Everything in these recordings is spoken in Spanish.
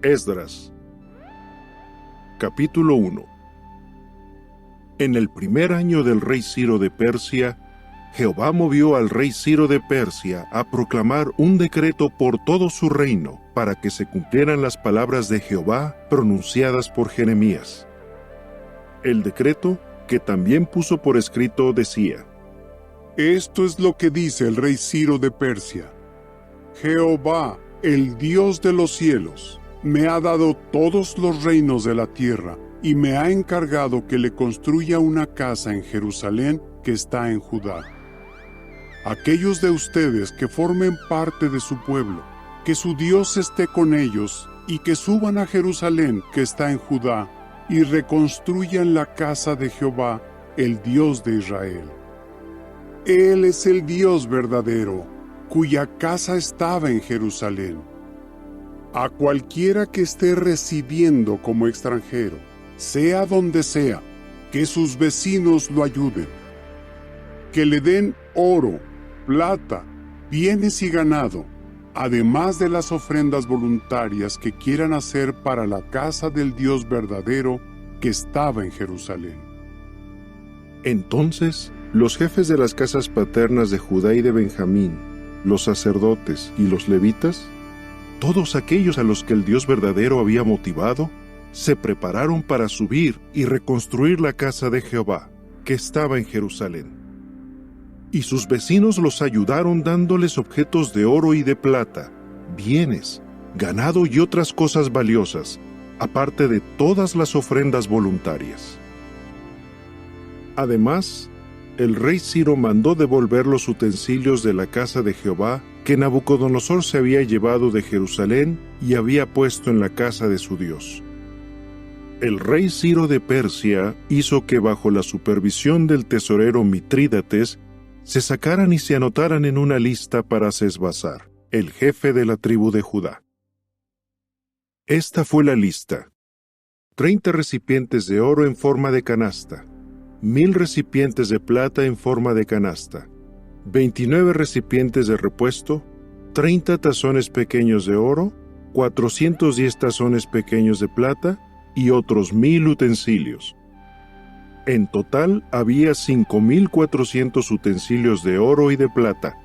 Esdras. Capítulo 1. En el primer año del rey Ciro de Persia, Jehová movió al rey Ciro de Persia a proclamar un decreto por todo su reino para que se cumplieran las palabras de Jehová pronunciadas por Jeremías. El decreto, que también puso por escrito, decía: Esto es lo que dice el rey Ciro de Persia. Jehová, el Dios de los cielos, me ha dado todos los reinos de la tierra y me ha encargado que le construya una casa en Jerusalén que está en Judá. Aquellos de ustedes que formen parte de su pueblo, que su Dios esté con ellos y que suban a Jerusalén que está en Judá y reconstruyan la casa de Jehová, el Dios de Israel. Él es el Dios verdadero, cuya casa estaba en Jerusalén. A cualquiera que esté residiendo como extranjero, sea donde sea, que sus vecinos lo ayuden. Que le den oro, plata, bienes y ganado, además de las ofrendas voluntarias que quieran hacer para la casa del Dios verdadero que estaba en Jerusalén. Entonces, los jefes de las casas paternas de Judá y de Benjamín, los sacerdotes y los levitas, todos aquellos a los que el Dios verdadero había motivado, se prepararon para subir y reconstruir la casa de Jehová, que estaba en Jerusalén. Y sus vecinos los ayudaron dándoles objetos de oro y de plata, bienes, ganado y otras cosas valiosas, aparte de todas las ofrendas voluntarias. Además, el rey Ciro mandó devolver los utensilios de la casa de Jehová que Nabucodonosor se había llevado de Jerusalén y había puesto en la casa de su Dios. El rey Ciro de Persia hizo que bajo la supervisión del tesorero Mitrídates se sacaran y se anotaran en una lista para Sesbazar, el jefe de la tribu de Judá. Esta fue la lista: 30 recipientes de oro en forma de canasta, 1000 recipientes de plata en forma de canasta, 29 recipientes de repuesto, 30 tazones pequeños de oro, 410 tazones pequeños de plata y otros 1000 utensilios. En total había 5400 utensilios de oro y de plata.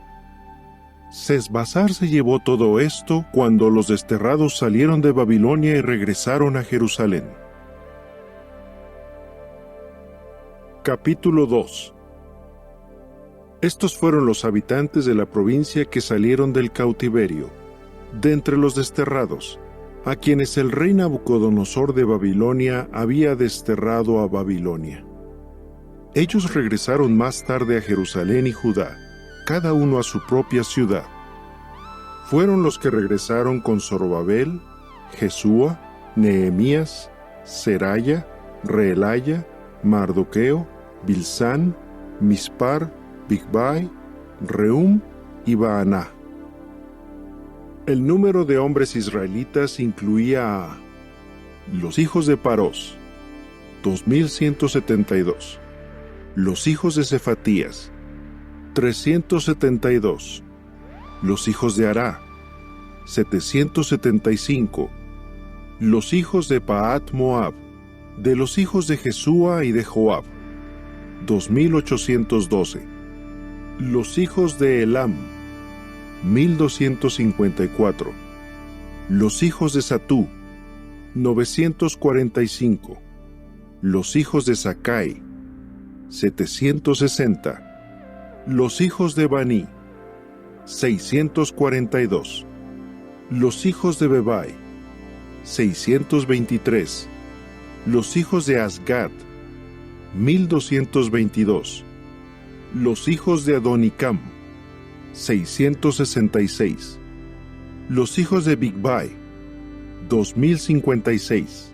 Sesbazar se llevó todo esto cuando los desterrados salieron de Babilonia y regresaron a Jerusalén. Capítulo 2. Estos fueron los habitantes de la provincia que salieron del cautiverio, de entre los desterrados, a quienes el rey Nabucodonosor de Babilonia había desterrado a Babilonia. Ellos regresaron más tarde a Jerusalén y Judá, cada uno a su propia ciudad. Fueron los que regresaron con Zorobabel, Jesúa, Nehemías, Seraya, Reelaya, Mardoqueo, Bilsán, Mispar, Bigvai, Rehum y Baaná. El número de hombres israelitas incluía a los hijos de Parós, 2172, los hijos de Cefatías, 372, los hijos de Ará, 775, los hijos de Pahat Moab, de los hijos de Jesúa y de Joab, 2812, los hijos de Elam, 1254, los hijos de Satú, 945, los hijos de Sakai, 760, los hijos de Baní, 642, los hijos de Bebai, 623, los hijos de Asgad, 1222, los hijos de Adonicam, 666, los hijos de Bigvai, 2056,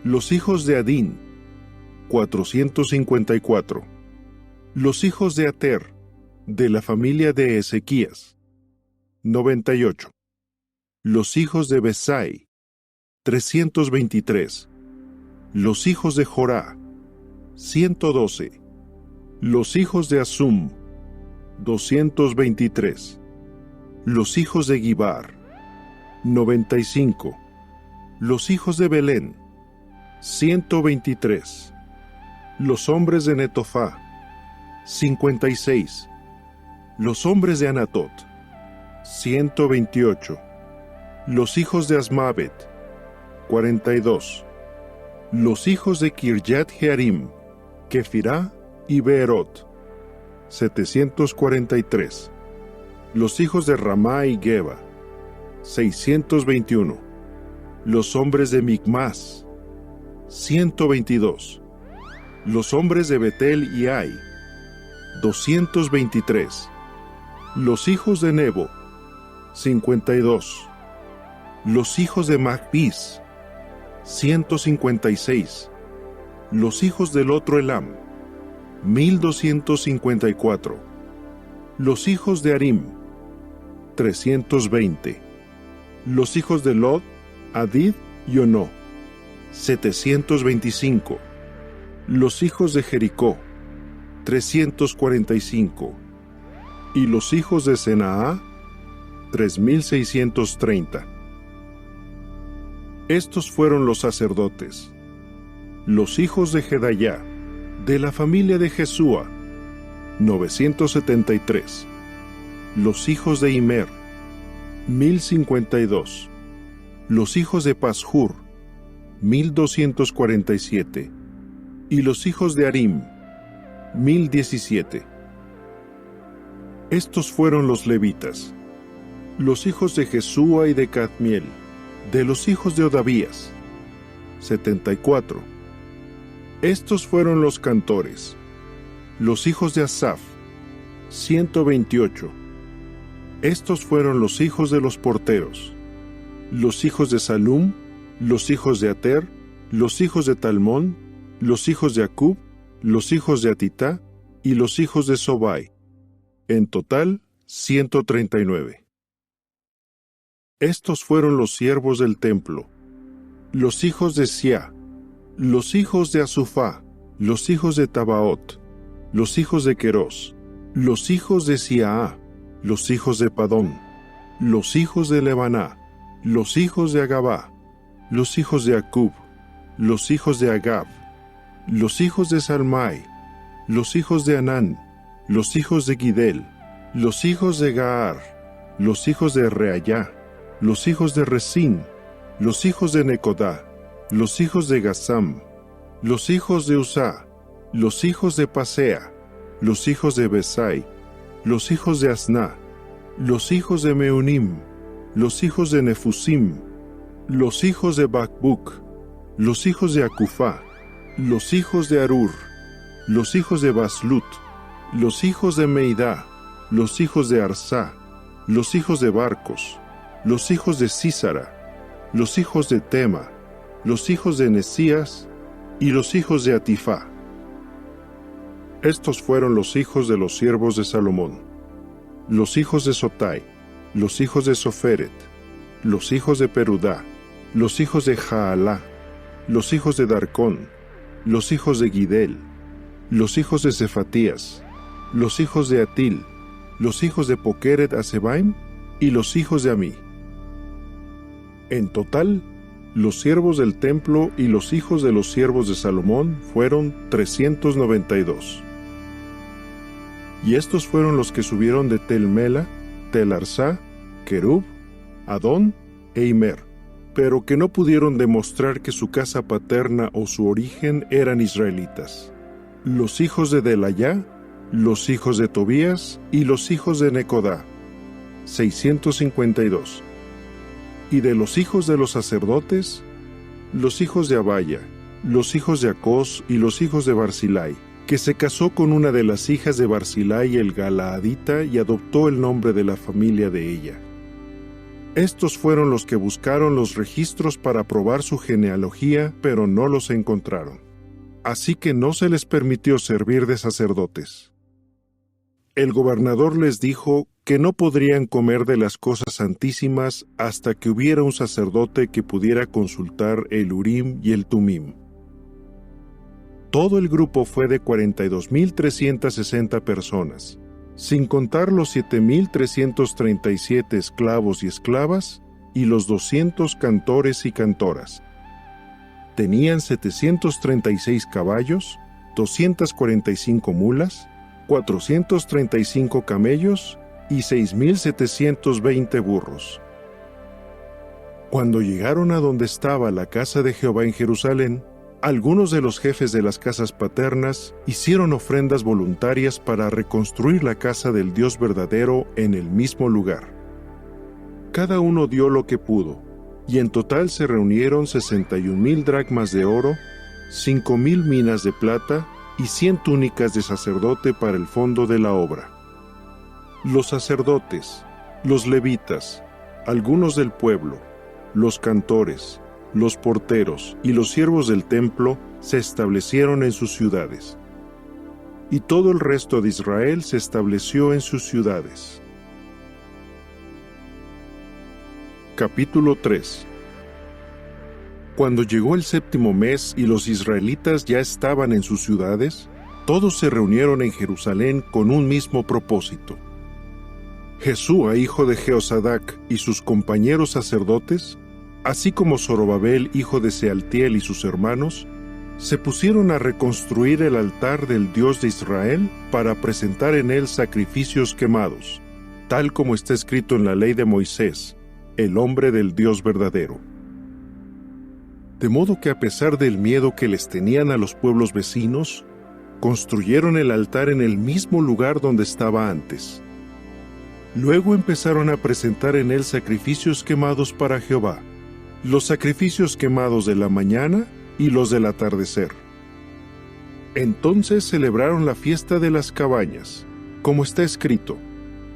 los hijos de Adín, 454, los hijos de Ater, de la familia de Ezequías, 98, los hijos de Besai, 323, los hijos de Jorá, 112, los hijos de Asum, 223, los hijos de Gibar, 95, Los hijos de Belén, 123. Los hombres de Netofá, 56. Los hombres de Anatot, 128. Los hijos de Asmavet, 42. Los hijos de Kirjat Jearim, Kefirá y Beerot, 743. Los hijos de Ramá y Geba, 621. Los hombres de Micmas, 122. Los hombres de Betel y Ai, 223. Los hijos de Nebo, 52. Los hijos de Macbis, 156. Los hijos del otro Elam, 1254. Los hijos de Arim, 320. Los hijos de Lod, Hadid y Ono, 725. Los hijos de Jericó, 345. Y los hijos de Senaá, 3630. Estos fueron los sacerdotes. Los hijos de Jedayá, de la familia de Jesúa, 973. Los hijos de Imer, 1052. Los hijos de Pashur, 1247. Y los hijos de Arim, 1017. Estos fueron los levitas. Los hijos de Jesúa y de Cadmiel, de los hijos de Odavías, 74. Estos fueron los cantores. Los hijos de Asaf, 128. Estos fueron los hijos de los porteros. Los hijos de Salum, los hijos de Ater, los hijos de Talmón, los hijos de Acub, los hijos de Atitá y los hijos de Sobai. En total, 139. Estos fueron los siervos del templo. Los hijos de Sia, los hijos de Asufá, los hijos de Tabaot, los hijos de Queros, los hijos de Siaa, los hijos de Padón, los hijos de Lebaná, los hijos de Agabá, los hijos de Acub, los hijos de Agab, los hijos de Salmai, los hijos de Anán, los hijos de Gidel, los hijos de Gaar, los hijos de Reayá, los hijos de Resín, los hijos de Necodá, los hijos de Gazam, los hijos de Usá, los hijos de Pasea, los hijos de Besai, los hijos de Asná, los hijos de Meunim, los hijos de Nefusim, los hijos de Bakbuk, los hijos de Acufá, los hijos de Arur, los hijos de Baslut, los hijos de Meidá, los hijos de Arsá, los hijos de Barcos, los hijos de Sísara, los hijos de Tema, los hijos de Nesías y los hijos de Atifá. Estos fueron los hijos de los siervos de Salomón. Los hijos de Sotai, los hijos de Soferet, los hijos de Perudá, los hijos de Jaalá, los hijos de Darcón, los hijos de Gidel, los hijos de Cefatías, los hijos de Atil, los hijos de Pokeret Asebaim y los hijos de Amí. En total, los siervos del templo y los hijos de los siervos de Salomón fueron 392. Y estos fueron los que subieron de Tel Mela, Tel Arsá, Querub, Adón e Imer, pero que no pudieron demostrar que su casa paterna o su origen eran israelitas. Los hijos de Delayá, los hijos de Tobías y los hijos de Necodá, 652. Y de los hijos de los sacerdotes, los hijos de Abaya, los hijos de Acós y los hijos de Barzilai, que se casó con una de las hijas de Barzilai el Galaadita y adoptó el nombre de la familia de ella. Estos fueron los que buscaron los registros para probar su genealogía, pero no los encontraron. Así que no se les permitió servir de sacerdotes. El gobernador les dijo que no podrían comer de las cosas santísimas hasta que hubiera un sacerdote que pudiera consultar el Urim y el Tumim. Todo el grupo fue de 42.360 personas, sin contar los 7.337 esclavos y esclavas y los 200 cantores y cantoras. Tenían 736 caballos, 245 mulas, 435 camellos y 6,720 burros. Cuando llegaron a donde estaba la casa de Jehová en Jerusalén, algunos de los jefes de las casas paternas hicieron ofrendas voluntarias para reconstruir la casa del Dios verdadero en el mismo lugar. Cada uno dio lo que pudo, y en total se reunieron 61,000 dracmas de oro, 5,000 minas de plata y 100 túnicas de sacerdote para el fondo de la obra. Los sacerdotes, los levitas, algunos del pueblo, los cantores, los porteros y los siervos del templo se establecieron en sus ciudades. Y todo el resto de Israel se estableció en sus ciudades. Capítulo 3. Cuando llegó el 7º mes y los israelitas ya estaban en sus ciudades, todos se reunieron en Jerusalén con un mismo propósito. Jesúa, hijo de Jehozadak, y sus compañeros sacerdotes, así como Zorobabel, hijo de Sealtiel, y sus hermanos, se pusieron a reconstruir el altar del Dios de Israel para presentar en él sacrificios quemados, tal como está escrito en la ley de Moisés, el hombre del Dios verdadero. De modo que a pesar del miedo que les tenían a los pueblos vecinos, construyeron el altar en el mismo lugar donde estaba antes. Luego empezaron a presentar en él sacrificios quemados para Jehová, los sacrificios quemados de la mañana y los del atardecer. Entonces celebraron la fiesta de las cabañas, como está escrito,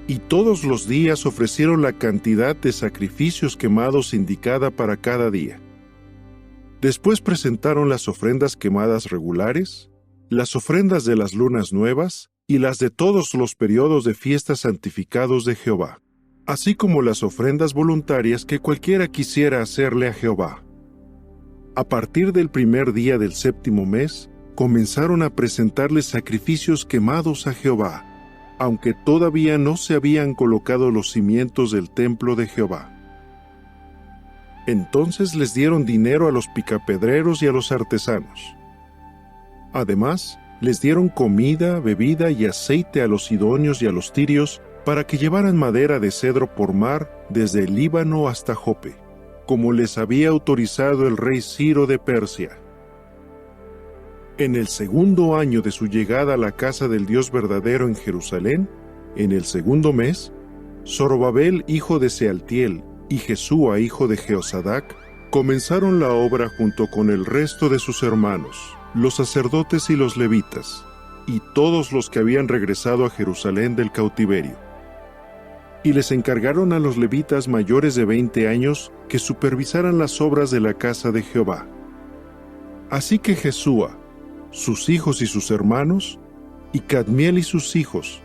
y todos los días ofrecieron la cantidad de sacrificios quemados indicada para cada día. Después presentaron las ofrendas quemadas regulares, las ofrendas de las lunas nuevas y las de todos los periodos de fiestas santificados de Jehová, así como las ofrendas voluntarias que cualquiera quisiera hacerle a Jehová. A partir del primer día del 7º mes, comenzaron a presentarles sacrificios quemados a Jehová, aunque todavía no se habían colocado los cimientos del templo de Jehová. Entonces les dieron dinero a los picapedreros y a los artesanos. Además, les dieron comida, bebida y aceite a los sidonios y a los tirios para que llevaran madera de cedro por mar desde el Líbano hasta Jope, como les había autorizado el rey Ciro de Persia. En el 2º año de su llegada a la casa del Dios verdadero en Jerusalén, en el 2º mes, Zorobabel, hijo de Sealtiel, y Jesúa, hijo de Jehozadak, comenzaron la obra junto con el resto de sus hermanos, los sacerdotes y los levitas, y todos los que habían regresado a Jerusalén del cautiverio. Y les encargaron a los levitas mayores de 20 años que supervisaran las obras de la casa de Jehová. Así que Jesúa, sus hijos y sus hermanos, y Cadmiel y sus hijos,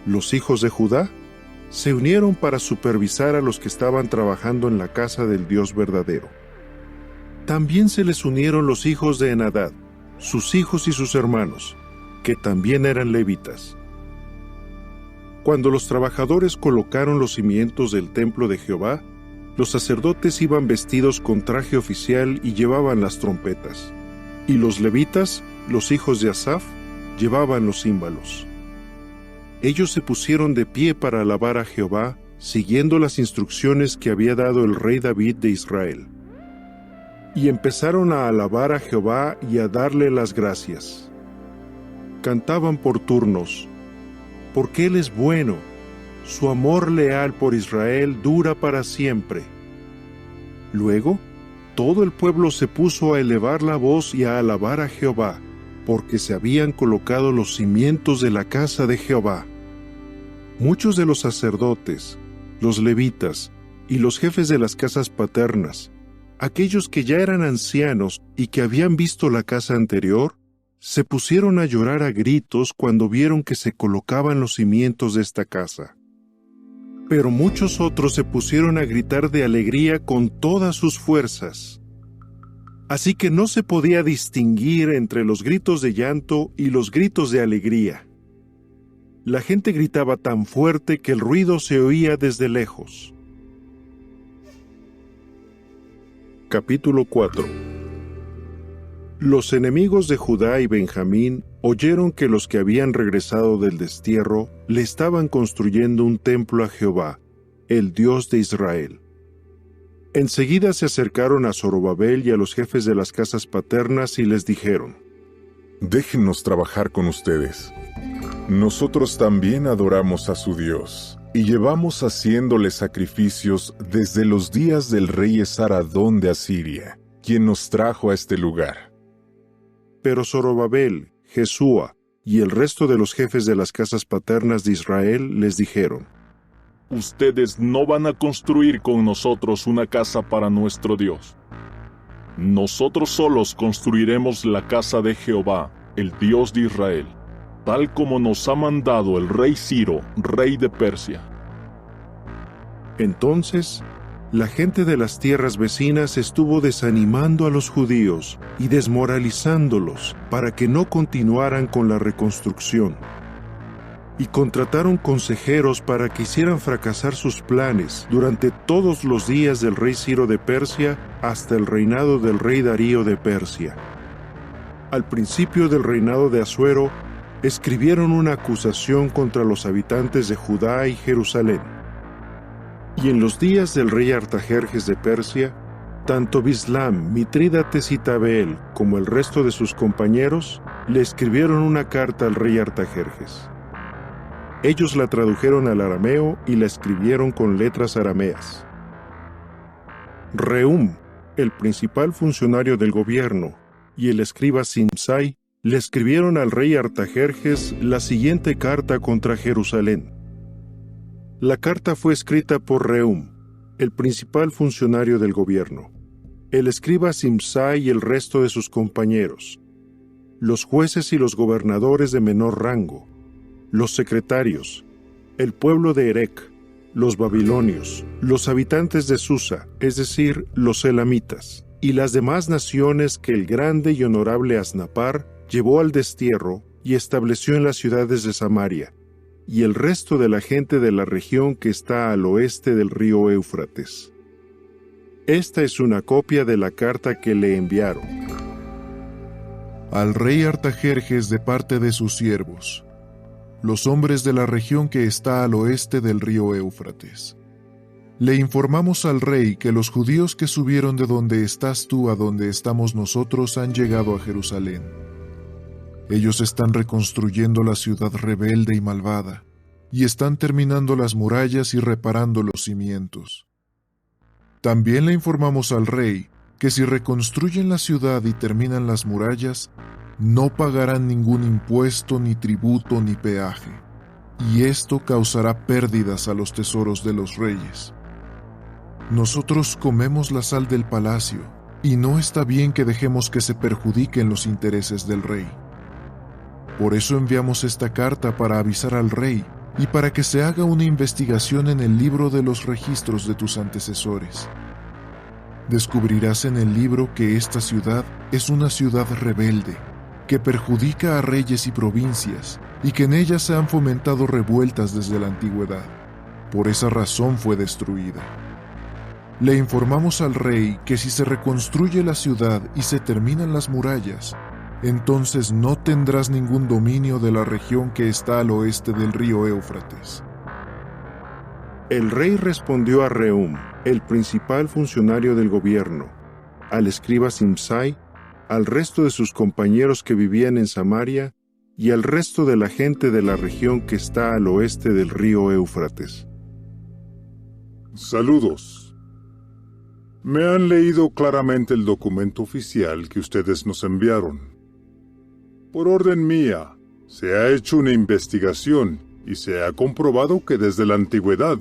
los hijos de Judá, se unieron para supervisar a los que estaban trabajando en la casa del Dios verdadero. También se les unieron los hijos de Henadad, sus hijos y sus hermanos, que también eran levitas. Cuando los trabajadores colocaron los cimientos del templo de Jehová, los sacerdotes iban vestidos con traje oficial y llevaban las trompetas, y los levitas, los hijos de Asaf, llevaban los címbalos. Ellos se pusieron de pie para alabar a Jehová, siguiendo las instrucciones que había dado el rey David de Israel. Y empezaron a alabar a Jehová y a darle las gracias. Cantaban por turnos, porque Él es bueno, su amor leal por Israel dura para siempre. Luego, todo el pueblo se puso a elevar la voz y a alabar a Jehová, porque se habían colocado los cimientos de la casa de Jehová. Muchos de los sacerdotes, los levitas y los jefes de las casas paternas, aquellos que ya eran ancianos y que habían visto la casa anterior, se pusieron a llorar a gritos cuando vieron que se colocaban los cimientos de esta casa. Pero muchos otros se pusieron a gritar de alegría con todas sus fuerzas. Así que no se podía distinguir entre los gritos de llanto y los gritos de alegría. La gente gritaba tan fuerte que el ruido se oía desde lejos. Capítulo 4. Los enemigos de Judá y Benjamín oyeron que los que habían regresado del destierro le estaban construyendo un templo a Jehová, el Dios de Israel. Enseguida se acercaron a Zorobabel y a los jefes de las casas paternas y les dijeron: Déjennos trabajar con ustedes. Nosotros también adoramos a su Dios, y llevamos haciéndole sacrificios desde los días del rey Esaradón de Asiria, quien nos trajo a este lugar. Pero Zorobabel, Jesúa y el resto de los jefes de las casas paternas de Israel les dijeron: Ustedes no van a construir con nosotros una casa para nuestro Dios. Nosotros solos construiremos la casa de Jehová, el Dios de Israel, tal como nos ha mandado el rey Ciro, rey de Persia. Entonces, la gente de las tierras vecinas estuvo desanimando a los judíos y desmoralizándolos para que no continuaran con la reconstrucción. Y contrataron consejeros para que hicieran fracasar sus planes durante todos los días del rey Ciro de Persia hasta el reinado del rey Darío de Persia. Al principio del reinado de Asuero, escribieron una acusación contra los habitantes de Judá y Jerusalén. Y en los días del rey Artajerjes de Persia, tanto Bislam, Mitrídates y Tabeel, como el resto de sus compañeros, le escribieron una carta al rey Artajerjes. Ellos la tradujeron al arameo y la escribieron con letras arameas. Rehum, el principal funcionario del gobierno, y el escriba Simsai le escribieron al rey Artajerjes la siguiente carta contra Jerusalén. La carta fue escrita por Rehum, el principal funcionario del gobierno, el escriba Simsai y el resto de sus compañeros, los jueces y los gobernadores de menor rango, los secretarios, el pueblo de Erec, los babilonios, los habitantes de Susa, es decir, los elamitas, y las demás naciones que el grande y honorable Asnapar llevó al destierro y estableció en las ciudades de Samaria, y el resto de la gente de la región que está al oeste del río Éufrates. Esta es una copia de la carta que le enviaron. Al rey Artajerjes de parte de sus siervos, los hombres de la región que está al oeste del río Éufrates. Le informamos al rey que los judíos que subieron de donde estás tú a donde estamos nosotros han llegado a Jerusalén. Ellos están reconstruyendo la ciudad rebelde y malvada, y están terminando las murallas y reparando los cimientos. También le informamos al rey que si reconstruyen la ciudad y terminan las murallas, no pagarán ningún impuesto, ni tributo, ni peaje, y esto causará pérdidas a los tesoros de los reyes. Nosotros comemos la sal del palacio, y no está bien que dejemos que se perjudiquen los intereses del rey. Por eso enviamos esta carta para avisar al rey y para que se haga una investigación en el libro de los registros de tus antecesores. Descubrirás en el libro que esta ciudad es una ciudad rebelde, que perjudica a reyes y provincias, y que en ella se han fomentado revueltas desde la antigüedad. Por esa razón fue destruida. Le informamos al rey que si se reconstruye la ciudad y se terminan las murallas, entonces no tendrás ningún dominio de la región que está al oeste del río Éufrates. El rey respondió a Rehum, el principal funcionario del gobierno, al escriba Simsai, al resto de sus compañeros que vivían en Samaria y al resto de la gente de la región que está al oeste del río Éufrates. Saludos. Me han leído claramente el documento oficial que ustedes nos enviaron. Por orden mía, se ha hecho una investigación y se ha comprobado que desde la antigüedad,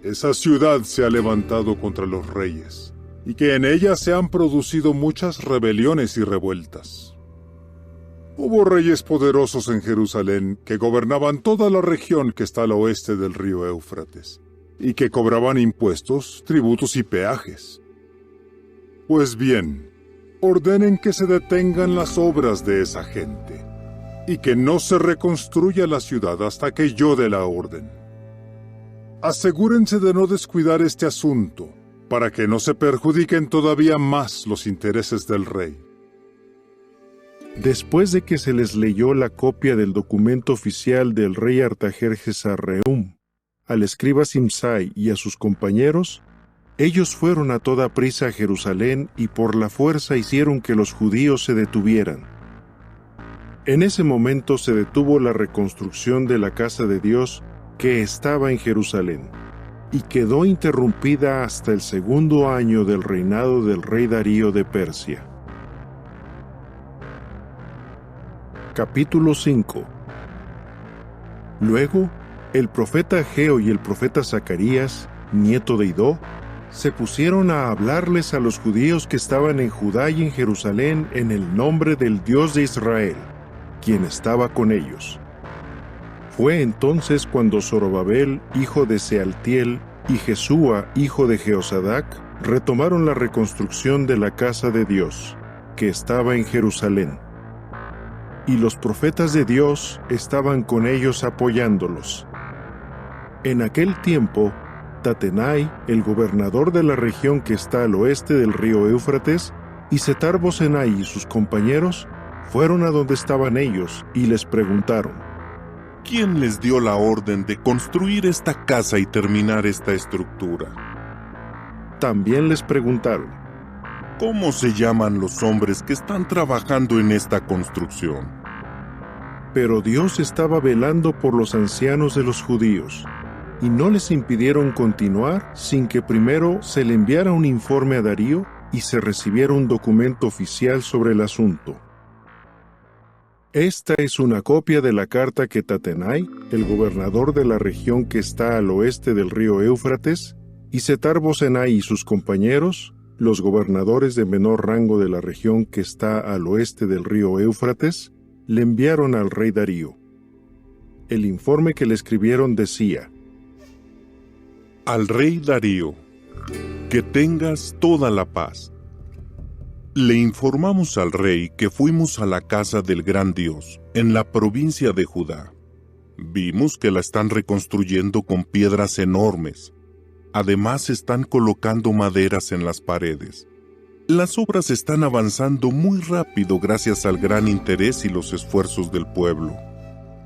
esa ciudad se ha levantado contra los reyes, y que en ella se han producido muchas rebeliones y revueltas. Hubo reyes poderosos en Jerusalén que gobernaban toda la región que está al oeste del río Éufrates, y que cobraban impuestos, tributos y peajes. Pues bien, ordenen que se detengan las obras de esa gente, y que no se reconstruya la ciudad hasta que yo dé la orden. Asegúrense de no descuidar este asunto, para que no se perjudiquen todavía más los intereses del rey. Después de que se les leyó la copia del documento oficial del rey Artajerjes Reum al escriba Simsai y a sus compañeros, ellos fueron a toda prisa a Jerusalén y por la fuerza hicieron que los judíos se detuvieran. En ese momento se detuvo la reconstrucción de la casa de Dios que estaba en Jerusalén, y quedó interrumpida hasta el 2º año del reinado del rey Darío de Persia. Capítulo 5. Luego, el profeta Ageo y el profeta Zacarías, nieto de Idó, se pusieron a hablarles a los judíos que estaban en Judá y en Jerusalén en el nombre del Dios de Israel, quien estaba con ellos. Fue entonces cuando Zorobabel, hijo de Sealtiel, y Jesúa, hijo de Jehozadak, retomaron la reconstrucción de la casa de Dios, que estaba en Jerusalén. Y los profetas de Dios estaban con ellos apoyándolos. En aquel tiempo, Tatenai, el gobernador de la región que está al oeste del río Éufrates, y Setar-Bozenai y sus compañeros, fueron a donde estaban ellos y les preguntaron: ¿quién les dio la orden de construir esta casa y terminar esta estructura? También les preguntaron: ¿cómo se llaman los hombres que están trabajando en esta construcción? Pero Dios estaba velando por los ancianos de los judíos, y no les impidieron continuar sin que primero se le enviara un informe a Darío y se recibiera un documento oficial sobre el asunto. Esta es una copia de la carta que Tatenai, el gobernador de la región que está al oeste del río Éufrates, y Setar-Bozenai y sus compañeros, los gobernadores de menor rango de la región que está al oeste del río Éufrates, le enviaron al rey Darío. El informe que le escribieron decía: al rey Darío, que tengas toda la paz. Le informamos al rey que fuimos a la casa del gran Dios, en la provincia de Judá. Vimos que la están reconstruyendo con piedras enormes. Además están colocando maderas en las paredes. Las obras están avanzando muy rápido gracias al gran interés y los esfuerzos del pueblo.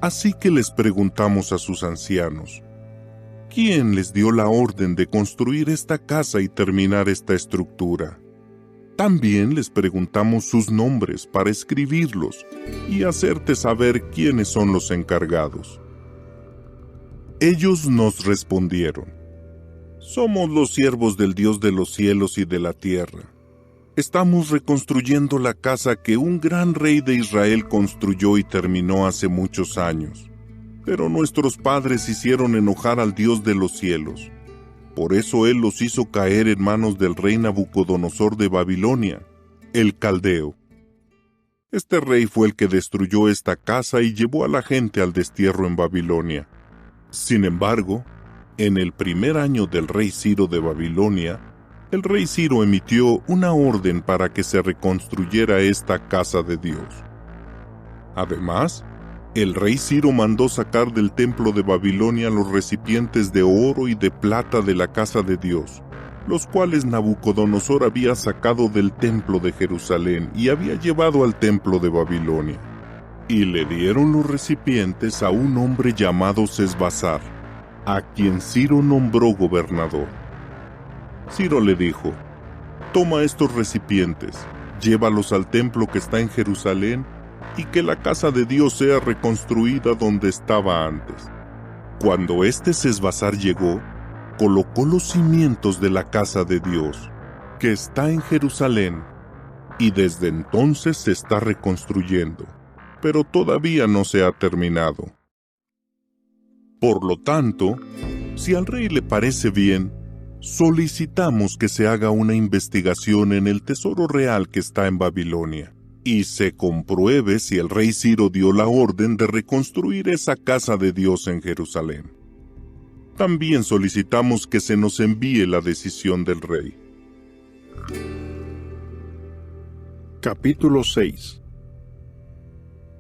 Así que les preguntamos a sus ancianos: ¿quién les dio la orden de construir esta casa y terminar esta estructura? También les preguntamos sus nombres para escribirlos y hacerte saber quiénes son los encargados. Ellos nos respondieron: somos los siervos del Dios de los cielos y de la tierra. Estamos reconstruyendo la casa que un gran rey de Israel construyó y terminó hace muchos años. Pero nuestros padres hicieron enojar al Dios de los cielos. Por eso Él los hizo caer en manos del rey Nabucodonosor de Babilonia, el caldeo. Este rey fue el que destruyó esta casa y llevó a la gente al destierro en Babilonia. Sin embargo, en el primer año del rey Ciro de Babilonia, el rey Ciro emitió una orden para que se reconstruyera esta casa de Dios. Además, el rey Ciro mandó sacar del templo de Babilonia los recipientes de oro y de plata de la casa de Dios, los cuales Nabucodonosor había sacado del templo de Jerusalén y había llevado al templo de Babilonia. Y le dieron los recipientes a un hombre llamado Sesbazar, a quien Ciro nombró gobernador. Ciro le dijo: toma estos recipientes, llévalos al templo que está en Jerusalén, y que la casa de Dios sea reconstruida donde estaba antes. Cuando este Sesbazar llegó, colocó los cimientos de la casa de Dios, que está en Jerusalén, y desde entonces se está reconstruyendo, pero todavía no se ha terminado. Por lo tanto, si al rey le parece bien, solicitamos que se haga una investigación en el tesoro real que está en Babilonia, y se compruebe si el rey Ciro dio la orden de reconstruir esa casa de Dios en Jerusalén. También solicitamos que se nos envíe la decisión del rey. Capítulo 6.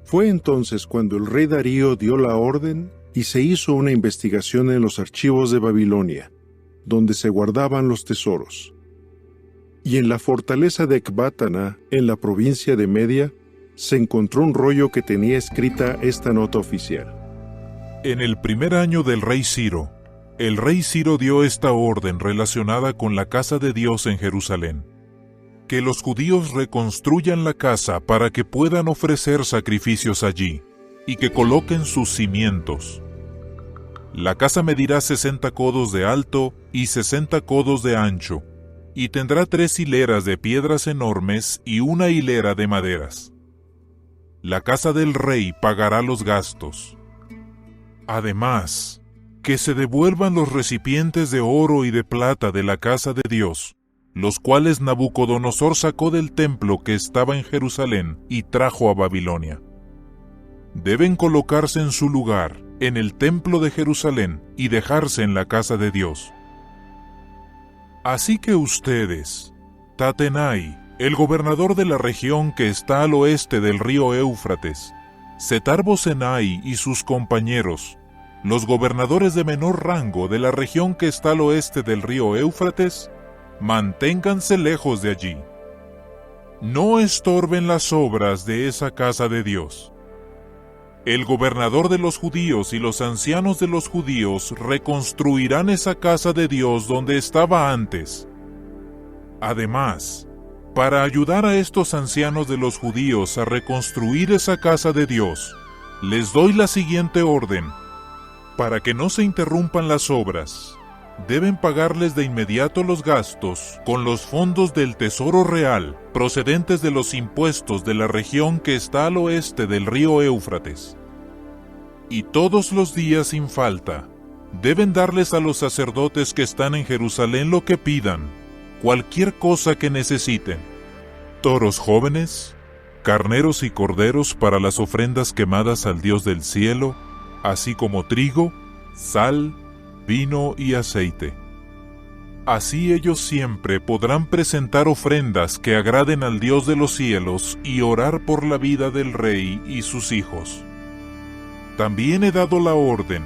Fue entonces cuando el rey Darío dio la orden y se hizo una investigación en los archivos de Babilonia. donde se guardaban los tesoros. Y en la fortaleza de Ecbátana, en la provincia de Media, se encontró un rollo que tenía escrita esta nota oficial. En el primer año del rey Ciro, el rey Ciro dio esta orden relacionada con la casa de Dios en Jerusalén: que los judíos reconstruyan la casa para que puedan ofrecer sacrificios allí, y que coloquen sus cimientos. La casa medirá 60 codos de alto y 60 codos de ancho, y tendrá 3 hileras de piedras enormes y 1 hilera de maderas. La casa del rey pagará los gastos. Además, que se devuelvan los recipientes de oro y de plata de la casa de Dios, los cuales Nabucodonosor sacó del templo que estaba en Jerusalén y trajo a Babilonia. Deben colocarse en su lugar, en el templo de Jerusalén, y dejarse en la casa de Dios. Así que ustedes, Tatenai, el gobernador de la región que está al oeste del río Éufrates, Setar-Bozenai y sus compañeros, los gobernadores de menor rango de la región que está al oeste del río Éufrates, manténganse lejos de allí. No estorben las obras de esa casa de Dios. El gobernador de los judíos y los ancianos de los judíos reconstruirán esa casa de Dios donde estaba antes. Además, para ayudar a estos ancianos de los judíos a reconstruir esa casa de Dios, les doy la siguiente orden: para que no se interrumpan las obras, deben pagarles de inmediato los gastos con los fondos del tesoro real procedentes de los impuestos de la región que está al oeste del río Éufrates. Y todos los días sin falta, deben darles a los sacerdotes que están en Jerusalén lo que pidan, cualquier cosa que necesiten: toros jóvenes, carneros y corderos para las ofrendas quemadas al Dios del cielo, así como trigo, sal, vino y aceite. Así ellos siempre podrán presentar ofrendas que agraden al Dios de los cielos y orar por la vida del rey y sus hijos. También he dado la orden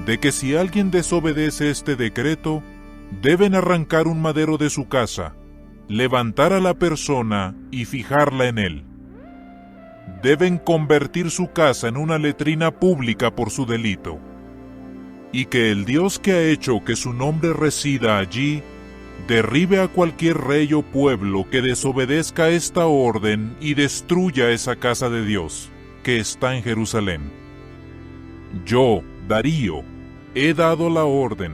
de que si alguien desobedece este decreto, deben arrancar un madero de su casa, levantar a la persona y fijarla en él. Deben convertir su casa en una letrina pública por su delito. Y que el Dios que ha hecho que su nombre resida allí, derribe a cualquier rey o pueblo que desobedezca esta orden y destruya esa casa de Dios, que está en Jerusalén. Yo, Darío, he dado la orden,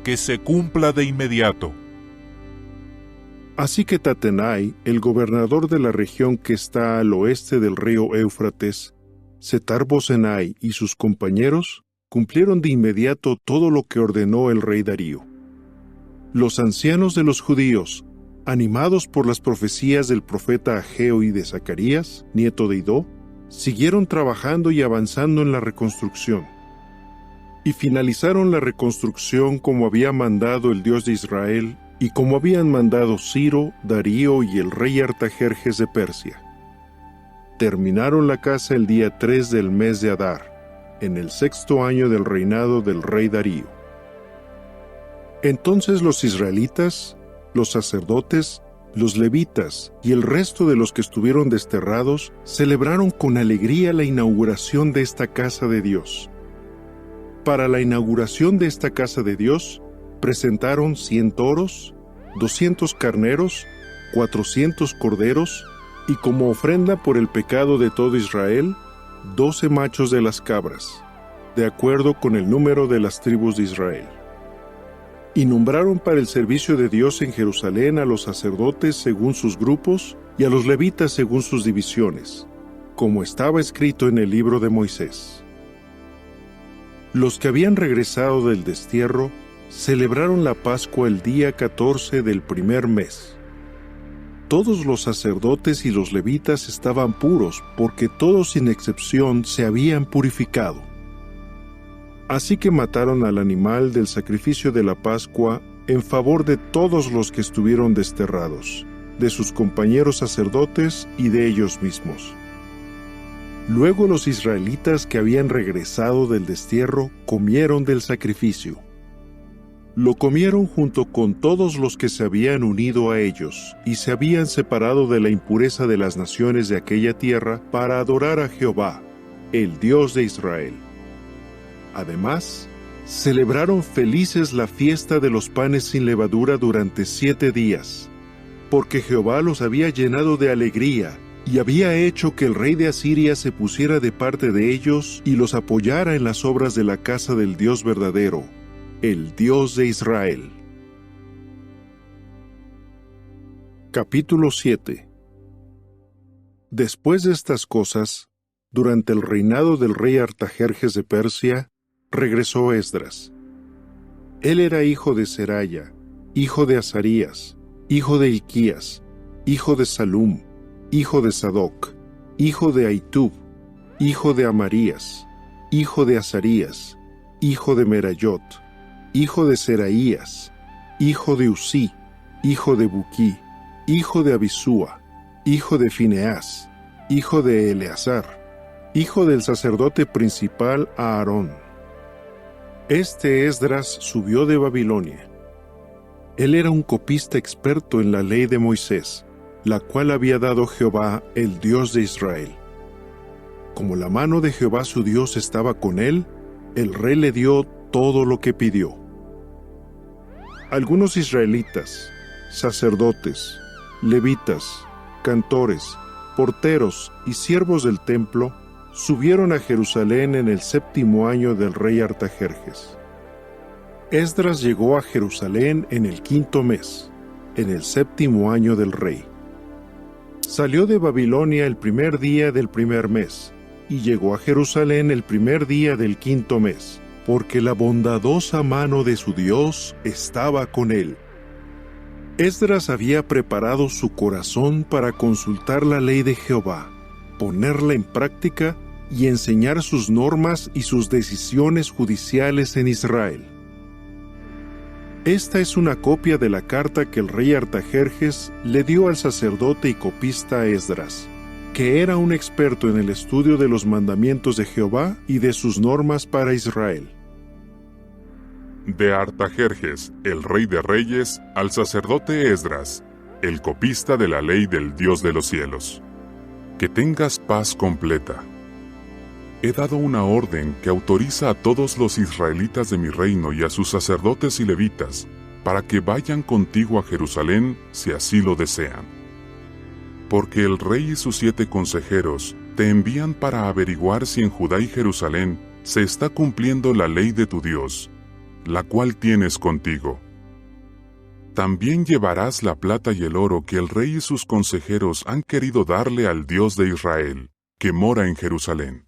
que se cumpla de inmediato. Así que Tatenai, el gobernador de la región que está al oeste del río Éufrates, Setar-Bozenai y sus compañeros, cumplieron de inmediato todo lo que ordenó el rey Darío. Los ancianos de los judíos, animados por las profecías del profeta Ageo y de Zacarías, nieto de Idó, siguieron trabajando y avanzando en la reconstrucción. Y finalizaron la reconstrucción como había mandado el Dios de Israel y como habían mandado Ciro, Darío y el rey Artajerjes de Persia. Terminaron la casa el día 3 del mes de Adar, en el 6º año del reinado del rey Darío. Entonces los israelitas, los sacerdotes, los levitas y el resto de los que estuvieron desterrados celebraron con alegría la inauguración de esta casa de Dios. Para la inauguración de esta casa de Dios, presentaron 100 toros, 200 carneros, 400 corderos y como ofrenda por el pecado de todo Israel, 12 machos de las cabras, de acuerdo con el número de las tribus de Israel. Y nombraron para el servicio de Dios en Jerusalén a los sacerdotes según sus grupos y a los levitas según sus divisiones, como estaba escrito en el libro de Moisés. Los que habían regresado del destierro celebraron la Pascua el día 14 del primer mes. Todos los sacerdotes y los levitas estaban puros, porque todos sin excepción se habían purificado. Así que mataron al animal del sacrificio de la Pascua en favor de todos los que estuvieron desterrados, de sus compañeros sacerdotes y de ellos mismos. Luego los israelitas que habían regresado del destierro comieron del sacrificio. Lo comieron junto con todos los que se habían unido a ellos, y se habían separado de la impureza de las naciones de aquella tierra para adorar a Jehová, el Dios de Israel. Además, celebraron felices la fiesta de los panes sin levadura durante 7 días, porque Jehová los había llenado de alegría, y había hecho que el rey de Asiria se pusiera de parte de ellos y los apoyara en las obras de la casa del Dios verdadero, el Dios de Israel. Capítulo 7. Después de estas cosas, durante el reinado del rey Artajerjes de Persia, regresó Esdras. Él era hijo de Seraya, hijo de Azarías, hijo de Hilquías, hijo de Salum, hijo de Sadoc, hijo de Ahitub, hijo de Amarías, hijo de Azarías, hijo de Merayot, hijo de Seraías, hijo de Usí, hijo de Buquí, hijo de Abisúa, hijo de Fineás, hijo de Eleazar, hijo del sacerdote principal Aarón. Este Esdras subió de Babilonia. Él era un copista experto en la ley de Moisés, la cual había dado Jehová, el Dios de Israel. Como la mano de Jehová su Dios estaba con él, el rey le dio todo lo que pidió. Algunos israelitas, sacerdotes, levitas, cantores, porteros y siervos del templo subieron a Jerusalén en el 7º año del rey Artajerjes. Esdras llegó a Jerusalén en el 5º mes, en el 7º año del rey. Salió de Babilonia el 1er día del 1er mes, y llegó a Jerusalén el 1er día del 5º mes, porque la bondadosa mano de su Dios estaba con él. Esdras había preparado su corazón para consultar la ley de Jehová, ponerla en práctica y enseñar sus normas y sus decisiones judiciales en Israel. Esta es una copia de la carta que el rey Artajerjes le dio al sacerdote y copista Esdras, que era un experto en el estudio de los mandamientos de Jehová y de sus normas para Israel. De Artajerjes, el rey de reyes, al sacerdote Esdras, el copista de la ley del Dios de los cielos. Que tengas paz completa. He dado una orden que autoriza a todos los israelitas de mi reino y a sus sacerdotes y levitas, para que vayan contigo a Jerusalén si así lo desean. Porque el rey y sus 7 consejeros te envían para averiguar si en Judá y Jerusalén se está cumpliendo la ley de tu Dios, la cual tienes contigo. También llevarás la plata y el oro que el rey y sus consejeros han querido darle al Dios de Israel, que mora en Jerusalén.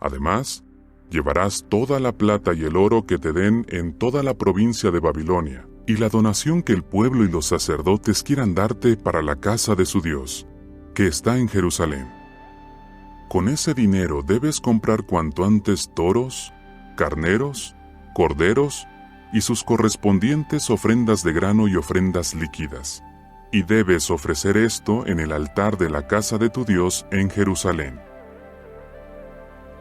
Además, llevarás toda la plata y el oro que te den en toda la provincia de Babilonia, y la donación que el pueblo y los sacerdotes quieran darte para la casa de su Dios, que está en Jerusalén. Con ese dinero debes comprar cuanto antes toros, carneros, corderos y sus correspondientes ofrendas de grano y ofrendas líquidas, y debes ofrecer esto en el altar de la casa de tu Dios en Jerusalén.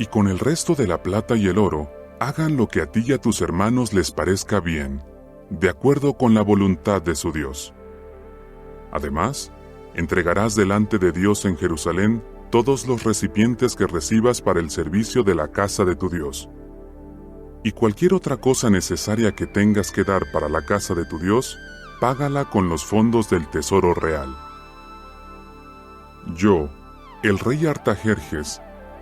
Y con el resto de la plata y el oro, hagan lo que a ti y a tus hermanos les parezca bien, de acuerdo con la voluntad de su Dios. Además, entregarás delante de Dios en Jerusalén todos los recipientes que recibas para el servicio de la casa de tu Dios. Y cualquier otra cosa necesaria que tengas que dar para la casa de tu Dios, págala con los fondos del tesoro real. Yo, el rey Artajerjes,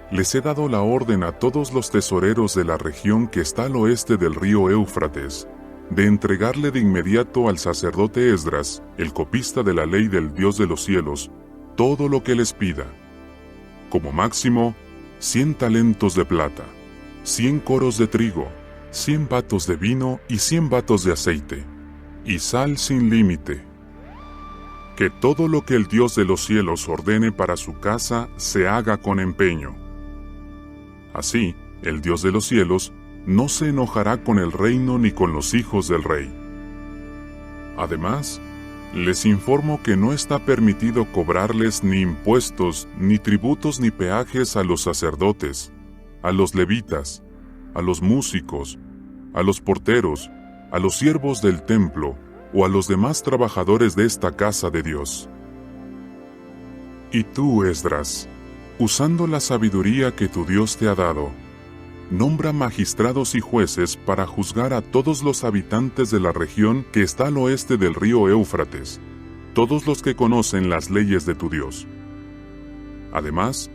les he dado la orden a todos los tesoreros de la región que está al oeste del río Éufrates, de entregarle de inmediato al sacerdote Esdras, el copista de la ley del Dios de los cielos, todo lo que les pida. Como máximo, 100 talentos de plata, 100 coros de trigo, 100 batos de vino y 100 batos de aceite, y sal sin límite. Que todo lo que el Dios de los cielos ordene para su casa se haga con empeño. Así, el Dios de los cielos no se enojará con el reino ni con los hijos del rey. Además, les informo que no está permitido cobrarles ni impuestos, ni tributos ni peajes a los sacerdotes, a los levitas, a los músicos, a los porteros, a los siervos del templo o a los demás trabajadores de esta casa de Dios. Y tú, Esdras, usando la sabiduría que tu Dios te ha dado, nombra magistrados y jueces para juzgar a todos los habitantes de la región que está al oeste del río Éufrates, todos los que conocen las leyes de tu Dios. Además,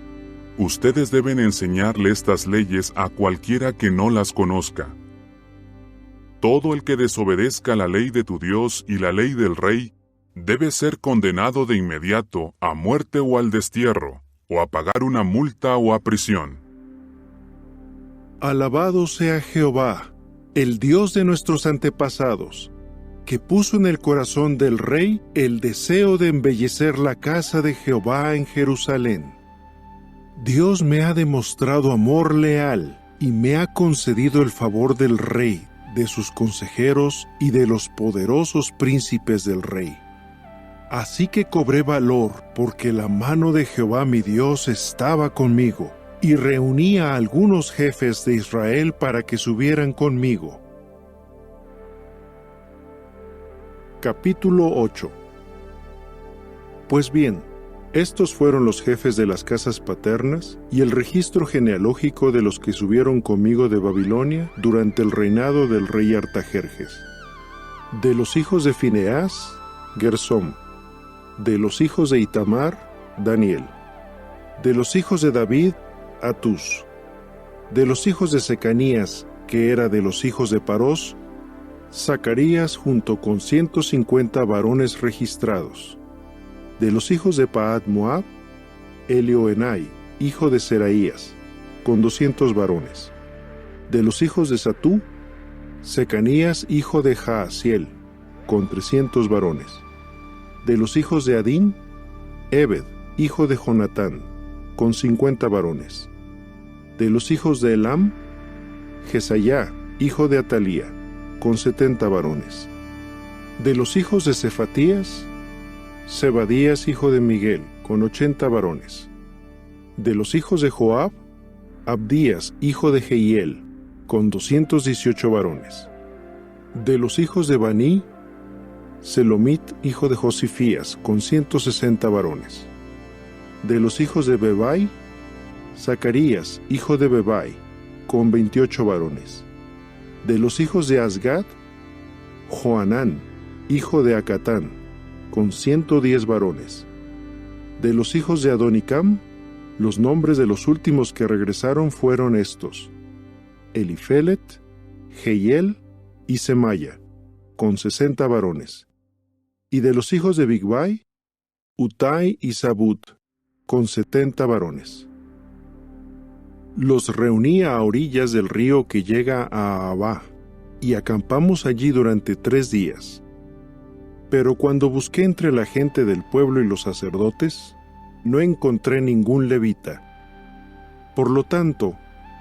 ustedes deben enseñarle estas leyes a cualquiera que no las conozca. Todo el que desobedezca la ley de tu Dios y la ley del rey debe ser condenado de inmediato a muerte o al destierro, o a pagar una multa o a prisión. Alabado sea Jehová, el Dios de nuestros antepasados, que puso en el corazón del rey el deseo de embellecer la casa de Jehová en Jerusalén. Dios me ha demostrado amor leal y me ha concedido el favor del rey, de sus consejeros y de los poderosos príncipes del rey. Así que cobré valor, porque la mano de Jehová mi Dios estaba conmigo, y reuní a algunos jefes de Israel para que subieran conmigo. Capítulo 8. Pues bien, estos fueron los jefes de las casas paternas y el registro genealógico de los que subieron conmigo de Babilonia durante el reinado del rey Artajerjes. De los hijos de Fineás, Gersóm. De los hijos de Itamar, Daniel. De los hijos de David, Atús. De los hijos de Secanías, que era de los hijos de Parós, Zacarías junto con 150 varones registrados. De los hijos de Pahat Moab, Elioenai, hijo de Seraías, con 200 varones. De los hijos de Satú, Secanías, hijo de Jaasiel, con 300 varones. De los hijos de Adín, Ebed, hijo de Jonatán, con 50 varones. De los hijos de Elam, Jesayá, hijo de Atalía, con 70 varones. De los hijos de Cefatías, Zebadías, hijo de Miguel, con 80 varones. De los hijos de Joab, Abdías, hijo de Jehiel, con 218 varones. De los hijos de Baní, Selomit, hijo de Josifías, con 160 varones. De los hijos de Bebai, Zacarías, hijo de Bebai, con 28 varones. De los hijos de Asgad, Joanán, hijo de Acatán, con 110 varones. De los hijos de Adonicam, los nombres de los últimos que regresaron fueron estos: Elifelet, Jehiel y Semaya, con 60 varones. Y de los hijos de Bigvai, Utai y Zabud, con 70 varones. Los reuní a orillas del río que llega a Abá, y acampamos allí durante 3 días. Pero cuando busqué entre la gente del pueblo y los sacerdotes, no encontré ningún levita. Por lo tanto,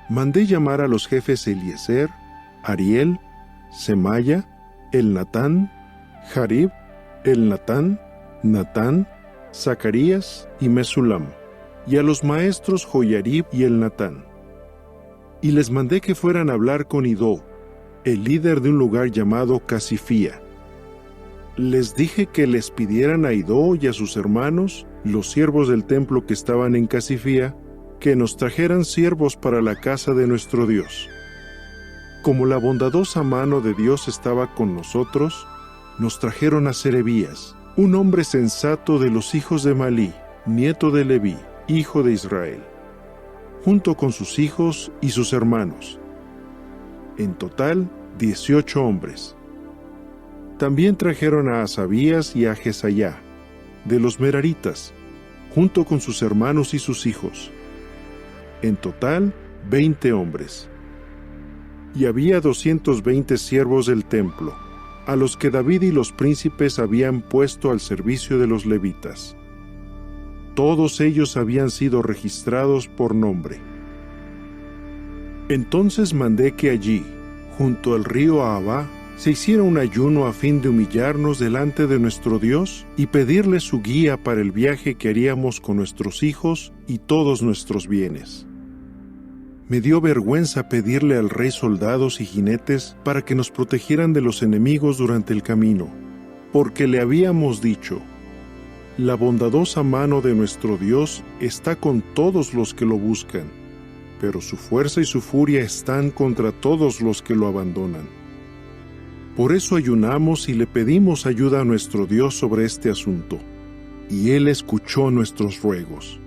mandé llamar a los jefes Eliezer, Ariel, Semaya, Elnatán, Jarib, Elnatán, Natán, Zacarías y Mesulam, y a los maestros Joyarib y Elnatán. Y les mandé que fueran a hablar con Idó, el líder de un lugar llamado Casifía. Les dije que les pidieran a Idó y a sus hermanos, los siervos del templo que estaban en Casifía, que nos trajeran siervos para la casa de nuestro Dios. Como la bondadosa mano de Dios estaba con nosotros, nos trajeron a Serebías, un hombre sensato de los hijos de Malí, nieto de Leví, hijo de Israel, junto con sus hijos y sus hermanos. En total, 18 hombres. También trajeron a Asabías y a Jesayá, de los Meraritas, junto con sus hermanos y sus hijos. En total, 20 hombres. Y había 220 siervos del templo, a los que David y los príncipes habían puesto al servicio de los levitas. Todos ellos habían sido registrados por nombre. Entonces mandé que allí, junto al río Abá, se hiciera un ayuno a fin de humillarnos delante de nuestro Dios y pedirle su guía para el viaje que haríamos con nuestros hijos y todos nuestros bienes. Me dio vergüenza pedirle al rey soldados y jinetes para que nos protegieran de los enemigos durante el camino, porque le habíamos dicho: la bondadosa mano de nuestro Dios está con todos los que lo buscan, pero su fuerza y su furia están contra todos los que lo abandonan. Por eso ayunamos y le pedimos ayuda a nuestro Dios sobre este asunto, y Él escuchó nuestros ruegos.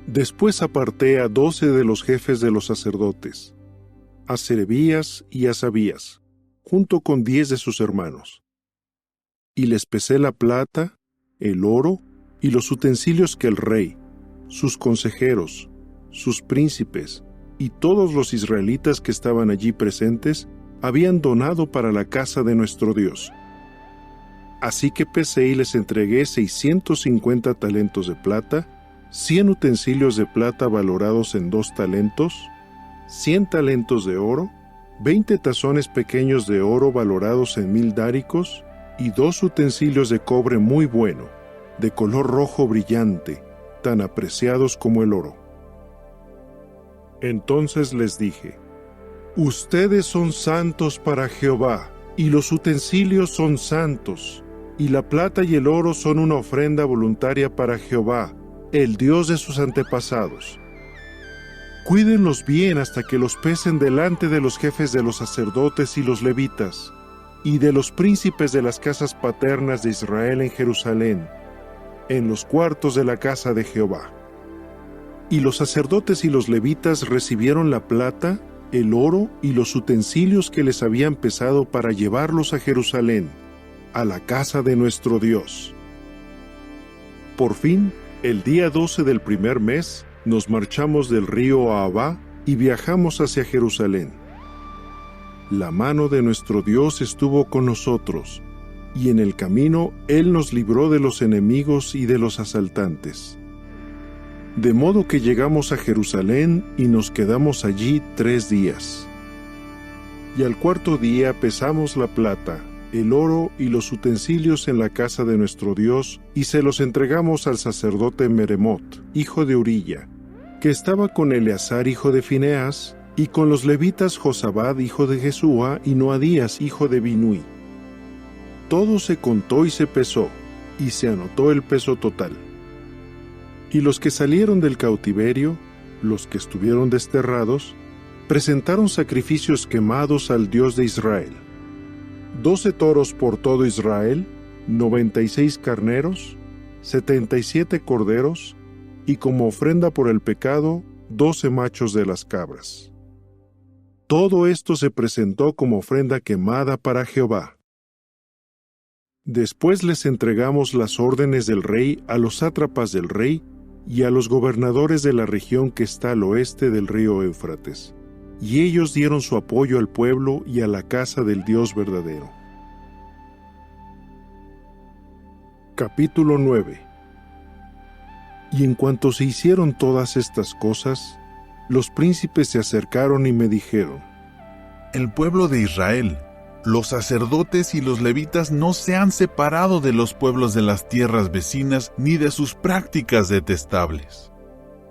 Después aparté a 12 de los jefes de los sacerdotes, a Serebías y a Sabías, junto con 10 de sus hermanos. Y les pesé la plata, el oro y los utensilios que el rey, sus consejeros, sus príncipes y todos los israelitas que estaban allí presentes habían donado para la casa de nuestro Dios. Así que pesé y les entregué 650 talentos de plata, 100 utensilios de plata valorados en 2 talentos, 100 talentos de oro, 20 tazones pequeños de oro valorados en 1000 dáricos, y 2 utensilios de cobre muy bueno, de color rojo brillante, tan apreciados como el oro. Entonces les dije: ustedes son santos para Jehová, y los utensilios son santos, y la plata y el oro son una ofrenda voluntaria para Jehová, el Dios de sus antepasados. Cuídenlos bien hasta que los pesen delante de los jefes de los sacerdotes y los levitas, y de los príncipes de las casas paternas de Israel en Jerusalén, en los cuartos de la casa de Jehová. Y los sacerdotes y los levitas recibieron la plata, el oro y los utensilios que les habían pesado para llevarlos a Jerusalén, a la casa de nuestro Dios. Por fin, el día 12 del primer mes, nos marchamos del río Ahava y viajamos hacia Jerusalén. La mano de nuestro Dios estuvo con nosotros, y en el camino Él nos libró de los enemigos y de los asaltantes. De modo que llegamos a Jerusalén y nos quedamos allí 3 días. Y al 4.º día pesamos la plata, el oro y los utensilios en la casa de nuestro Dios, y se los entregamos al sacerdote Meremot, hijo de Urilla, que estaba con Eleazar, hijo de Fineas, y con los levitas Josabad, hijo de Jesúa, y Noadías, hijo de Binui. Todo se contó y se pesó, y se anotó el peso total. Y los que salieron del cautiverio, los que estuvieron desterrados, presentaron sacrificios quemados al Dios de Israel: 12 toros por todo Israel, 96 carneros, 77 corderos, y como ofrenda por el pecado, 12 machos de las cabras. Todo esto se presentó como ofrenda quemada para Jehová. Después les entregamos las órdenes del rey a los sátrapas del rey y a los gobernadores de la región que está al oeste del río Éufrates, y ellos dieron su apoyo al pueblo y a la casa del Dios verdadero. Capítulo 9. Y en cuanto se hicieron todas estas cosas, los príncipes se acercaron y me dijeron: el pueblo de Israel, los sacerdotes y los levitas no se han separado de los pueblos de las tierras vecinas ni de sus prácticas detestables.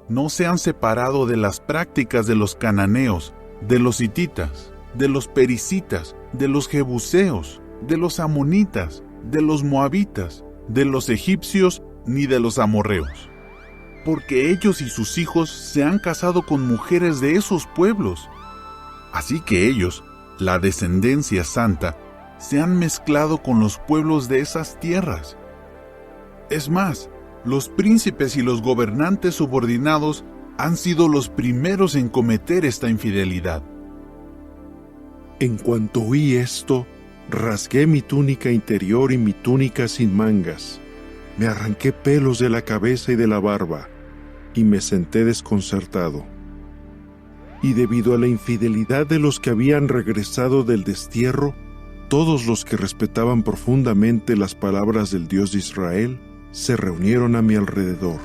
No se han separado de las prácticas de los cananeos, de los hititas, de los pericitas, de los jebuseos, de los amonitas, de los moabitas, de los egipcios ni de los amorreos, porque ellos y sus hijos se han casado con mujeres de esos pueblos. Así que ellos, la descendencia santa, se han mezclado con los pueblos de esas tierras. Es más, los príncipes y los gobernantes subordinados han sido los primeros en cometer esta infidelidad. En cuanto oí esto, rasgué mi túnica interior y mi túnica sin mangas. Me arranqué pelos de la cabeza y de la barba, y me senté desconcertado. Y debido a la infidelidad de los que habían regresado del destierro, todos los que respetaban profundamente las palabras del Dios de Israel se reunieron a mi alrededor.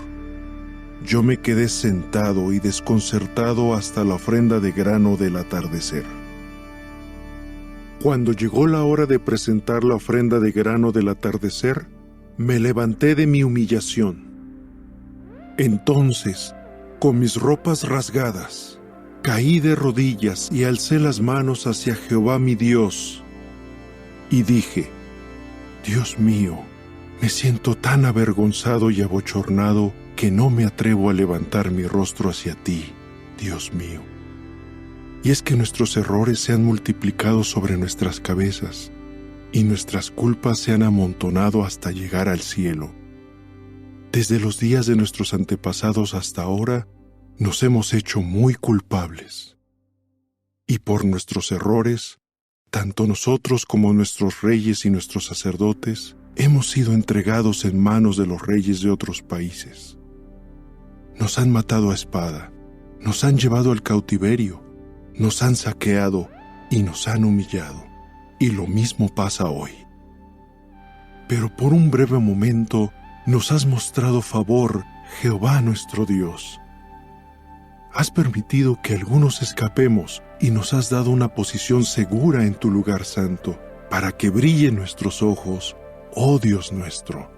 Yo me quedé sentado y desconcertado hasta la ofrenda de grano del atardecer. Cuando llegó la hora de presentar la ofrenda de grano del atardecer, me levanté de mi humillación. Entonces, con mis ropas rasgadas, caí de rodillas y alcé las manos hacia Jehová mi Dios, y dije: Dios mío, me siento tan avergonzado y abochornado que no me atrevo a levantar mi rostro hacia ti, Dios mío. Y es que nuestros errores se han multiplicado sobre nuestras cabezas, y nuestras culpas se han amontonado hasta llegar al cielo. Desde los días de nuestros antepasados hasta ahora, nos hemos hecho muy culpables. Y por nuestros errores, tanto nosotros como nuestros reyes y nuestros sacerdotes hemos sido entregados en manos de los reyes de otros países. Nos han matado a espada, nos han llevado al cautiverio, nos han saqueado y nos han humillado. Y lo mismo pasa hoy. Pero por un breve momento nos has mostrado favor, Jehová nuestro Dios. Has permitido que algunos escapemos y nos has dado una posición segura en tu lugar santo, para que brillen nuestros ojos, oh Dios nuestro,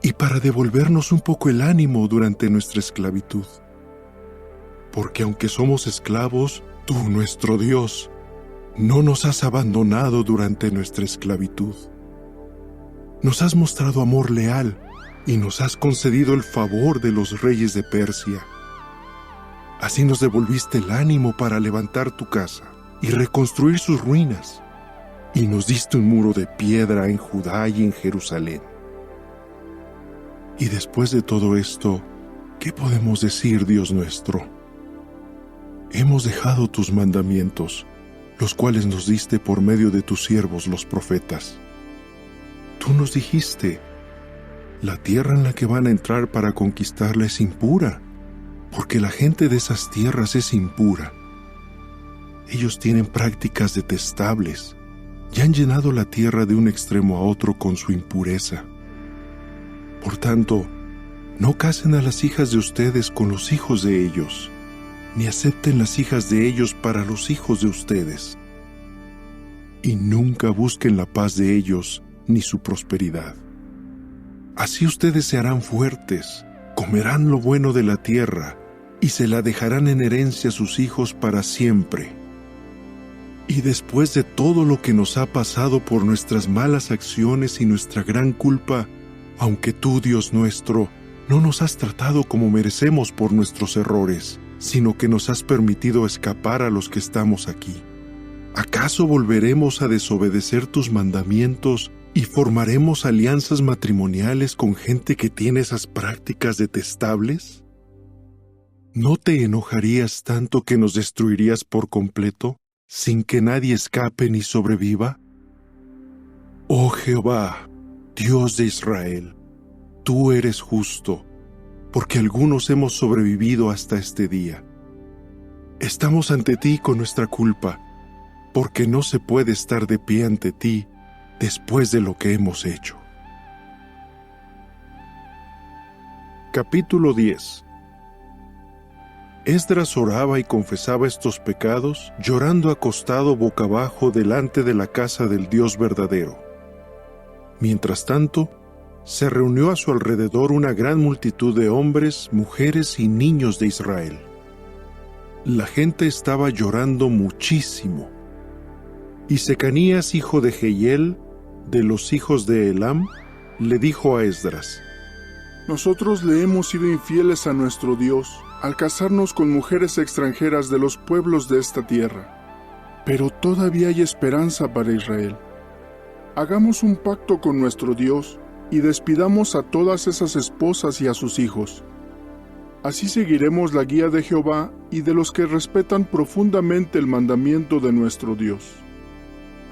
y para devolvernos un poco el ánimo durante nuestra esclavitud. Porque aunque somos esclavos, tú, nuestro Dios, no nos has abandonado durante nuestra esclavitud. Nos has mostrado amor leal y nos has concedido el favor de los reyes de Persia. Así nos devolviste el ánimo para levantar tu casa y reconstruir sus ruinas, y nos diste un muro de piedra en Judá y en Jerusalén. Y después de todo esto, ¿qué podemos decir, Dios nuestro? Hemos dejado tus mandamientos, los cuales nos diste por medio de tus siervos los profetas. Tú nos dijiste: la tierra en la que van a entrar para conquistarla es impura, porque la gente de esas tierras es impura. Ellos tienen prácticas detestables y han llenado la tierra de un extremo a otro con su impureza. Por tanto, no casen a las hijas de ustedes con los hijos de ellos, ni acepten las hijas de ellos para los hijos de ustedes. Y nunca busquen la paz de ellos ni su prosperidad. Así ustedes se harán fuertes, comerán lo bueno de la tierra, y se la dejarán en herencia a sus hijos para siempre. Y después de todo lo que nos ha pasado por nuestras malas acciones y nuestra gran culpa, aunque tú, Dios nuestro, no nos has tratado como merecemos por nuestros errores, sino que nos has permitido escapar a los que estamos aquí, ¿acaso volveremos a desobedecer tus mandamientos y formaremos alianzas matrimoniales con gente que tiene esas prácticas detestables? ¿No te enojarías tanto que nos destruirías por completo, sin que nadie escape ni sobreviva? Oh Jehová, Dios de Israel, tú eres justo, porque algunos hemos sobrevivido hasta este día. Estamos ante ti con nuestra culpa, porque no se puede estar de pie ante ti después de lo que hemos hecho. Capítulo 10. Esdras oraba y confesaba estos pecados, llorando acostado boca abajo delante de la casa del Dios verdadero. Mientras tanto, se reunió a su alrededor una gran multitud de hombres, mujeres y niños de Israel. La gente estaba llorando muchísimo. Y Secanías, hijo de Jehiel, de los hijos de Elam, le dijo a Esdras: Nosotros le hemos sido infieles a nuestro Dios al casarnos con mujeres extranjeras de los pueblos de esta tierra. Pero todavía hay esperanza para Israel. Hagamos un pacto con nuestro Dios y despidamos a todas esas esposas y a sus hijos. Así seguiremos la guía de Jehová y de los que respetan profundamente el mandamiento de nuestro Dios.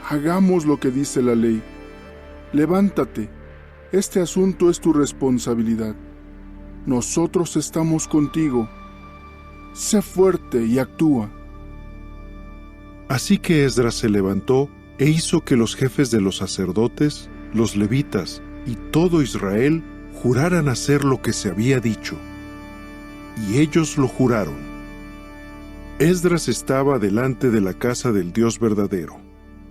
Hagamos lo que dice la ley. Levántate, este asunto es tu responsabilidad. Nosotros estamos contigo. Sé fuerte y actúa. Así que Esdras se levantó e hizo que los jefes de los sacerdotes, los levitas y todo Israel juraran hacer lo que se había dicho. Y ellos lo juraron. Esdras estaba delante de la casa del Dios verdadero,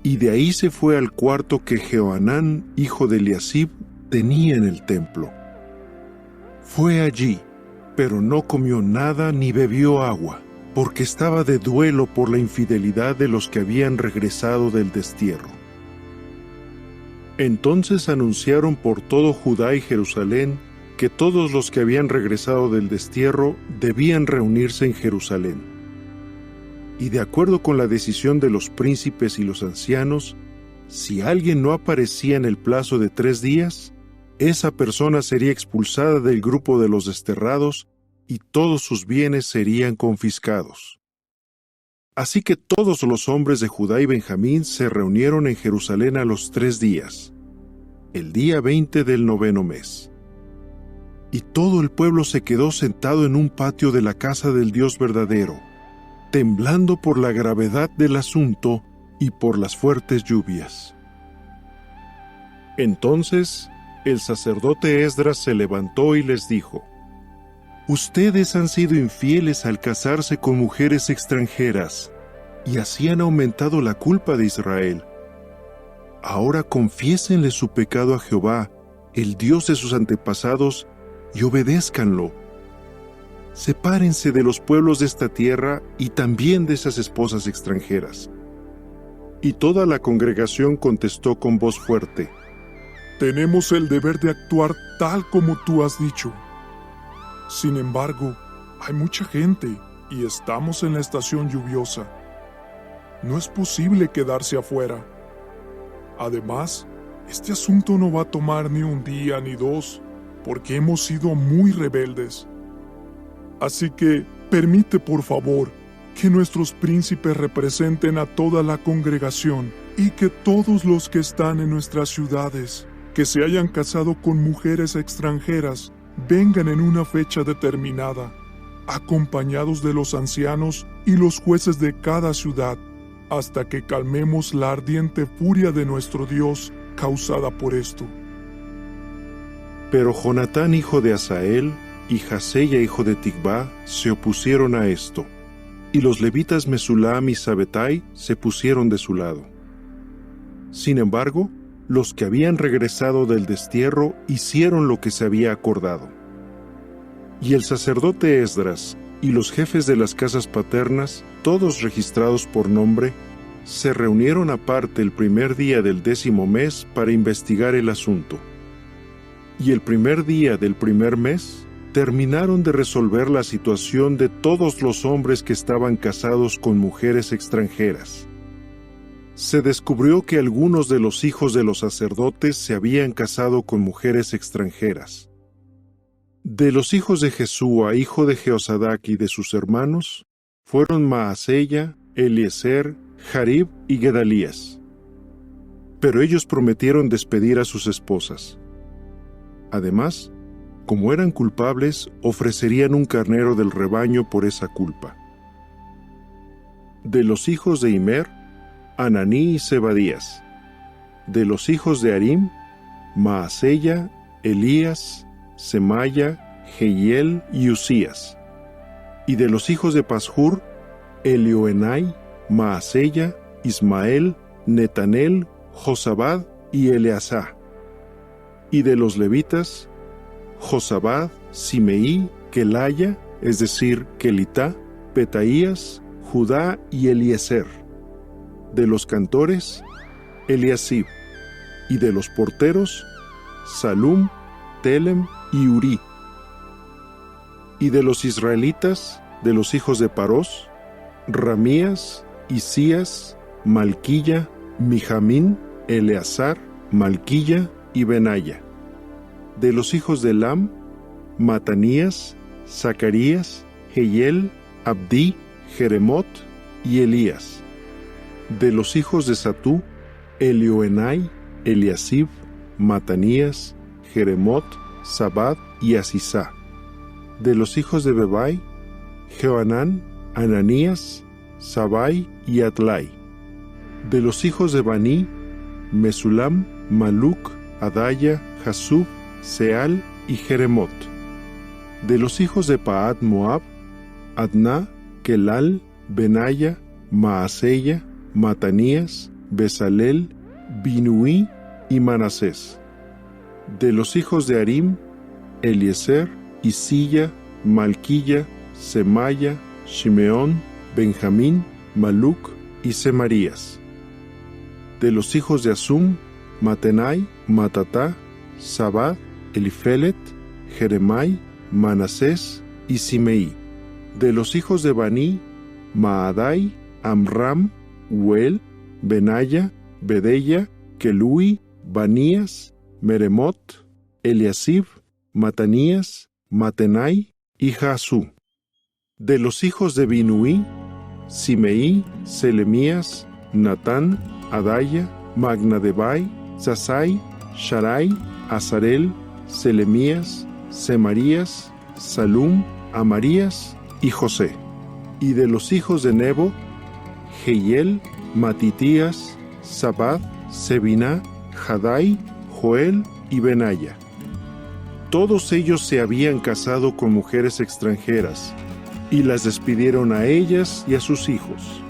y de ahí se fue al cuarto que Johanán, hijo de Eliasib, tenía en el templo. Fue allí, pero no comió nada ni bebió agua, porque estaba de duelo por la infidelidad de los que habían regresado del destierro. Entonces anunciaron por todo Judá y Jerusalén que todos los que habían regresado del destierro debían reunirse en Jerusalén. Y de acuerdo con la decisión de los príncipes y los ancianos, si alguien no aparecía en el plazo de 3 días, esa persona sería expulsada del grupo de los desterrados y todos sus bienes serían confiscados. Así que todos los hombres de Judá y Benjamín se reunieron en Jerusalén a los 3 días, el día 20 del 9º mes. Y todo el pueblo se quedó sentado en un patio de la casa del Dios verdadero, temblando por la gravedad del asunto y por las fuertes lluvias. Entonces, el sacerdote Esdras se levantó y les dijo: Ustedes han sido infieles al casarse con mujeres extranjeras, y así han aumentado la culpa de Israel. Ahora confiésenle su pecado a Jehová, el Dios de sus antepasados, y obedézcanlo. Sepárense de los pueblos de esta tierra y también de esas esposas extranjeras. Y toda la congregación contestó con voz fuerte: Tenemos el deber de actuar tal como tú has dicho. Sin embargo, hay mucha gente y estamos en la estación lluviosa. No es posible quedarse afuera. Además, este asunto no va a tomar ni 1 día ni 2, porque hemos sido muy rebeldes. Así que, permite por favor que nuestros príncipes representen a toda la congregación y que todos los que están en nuestras ciudades, que se hayan casado con mujeres extranjeras, vengan en una fecha determinada, acompañados de los ancianos y los jueces de cada ciudad, hasta que calmemos la ardiente furia de nuestro Dios causada por esto. Pero Jonatán, hijo de Asael, y Jaseia, hijo de Ticvá, se opusieron a esto, y los levitas Mesulam y Sabetai se pusieron de su lado. Sin embargo, los que habían regresado del destierro hicieron lo que se había acordado. Y el sacerdote Esdras y los jefes de las casas paternas, todos registrados por nombre, se reunieron aparte el primer día del 10º mes para investigar el asunto. Y el primer día del primer mes, terminaron de resolver la situación de todos los hombres que estaban casados con mujeres extranjeras. Se descubrió que algunos de los hijos de los sacerdotes se habían casado con mujeres extranjeras. De los hijos de Jesúa, hijo de Jehozadak, y de sus hermanos, fueron Maaseya, Eliezer, Jarib y Gedalías. Pero ellos prometieron despedir a sus esposas. Además, como eran culpables, ofrecerían un carnero del rebaño por esa culpa. De los hijos de Imer, Ananí y Zebadías. De los hijos de Harim, Maaseya, Elías, Semaya, Jehiel y Usías. Y de los hijos de Pashur, Elioenai, Maaseya, Ismael, Netanel, Josabad y Eleazá. Y de los levitas, Josabad, Simeí, Kelaya, es decir, Kelitá, Petaías, Judá y Eliezer. De los cantores, Eliasib. Y de los porteros, Salum, Telem y Uri. Y de los israelitas, de los hijos de Parós, Ramías, Isías, Malquilla, Mijamín, Eleazar, Malquilla y Benaya. De los hijos de Elam, Matanías, Zacarías, Jehiel, Abdí, Jeremot y Elías. De los hijos de Satú, Elioenai, Eliasib, Matanías, Jeremot, Sabad y Asisá. De los hijos de Bebai, Johanán, Ananías, Sabai y Atlai. De los hijos de Baní, Mesulam, Maluc, Adaya, Jasub, Seal y Jeremot. De los hijos de Pahat Moab, Adná, Kelal, Benaya, Maaseya, Matanías, Besalel, Binuí y Manasés. De los hijos de Harim, Eliezer, Isilla, Malquilla, Semaya, Shimeón, Benjamín, Maluc y Semarías. De los hijos de Asum, Matenai, Matatá, Sabad, Elifelet, Jeremai, Manasés y Simeí. De los hijos de Baní, Maadai, Amram, Uel, Benaya, Bedella, Kelui, Banías, Meremot, Eliasib, Matanías, Matenai y Jasú. De los hijos de Binuí, Simeí, Selemías, Natán, Adaya, Magnadebai, Sasai, Sharai, Azarel, Selemías, Semarías, Salum, Amarías y José. Y de los hijos de Nebo, Jehiel, Matitías, Sabad, Sebiná, Jadai, Joel y Benaya. Todos ellos se habían casado con mujeres extranjeras, y las despidieron a ellas y a sus hijos.